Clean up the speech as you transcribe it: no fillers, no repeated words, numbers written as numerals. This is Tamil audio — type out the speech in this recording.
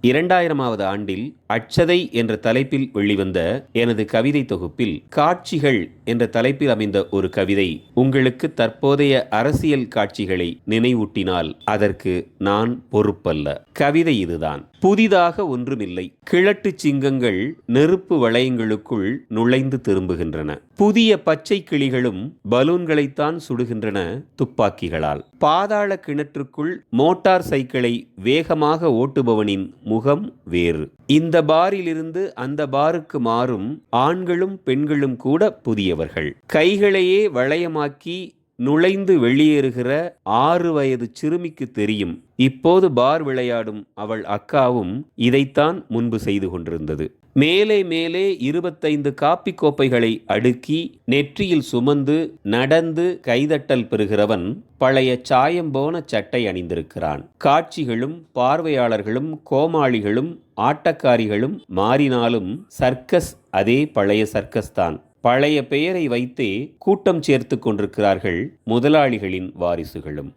2000ஆவது ஆண்டில் அட்சதை என்ற தலைப்பில் வெளிவந்த எனது கவிதை தொகுப்பில் காட்சிகள் என்ற தலைப்பில் அமைந்த ஒரு கவிதை உங்களுக்கு தற்போதைய அரசியல் காட்சிகளை நினைவூட்டினால் அதற்கு நான் பொறுப்பல்ல. கவிதை இதுதான். புதிதாக ஒன்றுமில்லை. கிழட்டு சிங்கங்கள் நெருப்பு வளையங்களுக்குள் நுழைந்து திரும்புகின்றன. புதிய பச்சை கிளிகளும் பலூன்களைத்தான் சுடுகின்றன துப்பாக்கிகளால். பாதாள கிணற்றுக்குள் மோட்டார் சைக்கிளை வேகமாக ஓட்டுபவனின் முகம் வேறு. இந்த பாரிலிருந்து அந்த பாருக்கு மாறும் ஆண்களும் பெண்களும் கூட புதியவர்கள். கைகளையே வளையமாக்கி நுழைந்து வெளியேறுகிற 6 வயது சிறுமிக்கு தெரியும், இப்போது பார் விளையாடும் அவள் அக்காவும் இதைத்தான் முன்பு செய்து கொண்டிருந்தது. மேலே மேலே 25 காப்பி கோப்பைகளை அடுக்கி நெற்றியில் சுமந்து நடந்து கைதட்டல் பெறுகிறவன் பழைய சாயம் போன சட்டை அணிந்திருக்கிறான். காட்சிகளும் பார்வையாளர்களும் கோமாளிகளும் ஆட்டக்காரிகளும் மாறினாலும் சர்க்கஸ் அதே பழைய சர்க்கஸ் தான். பழைய பெயரை வைத்தே கூட்டம் சேர்த்து கொண்டிருக்கிறார்கள் முதலாளிகளின் வாரிசுகளும்.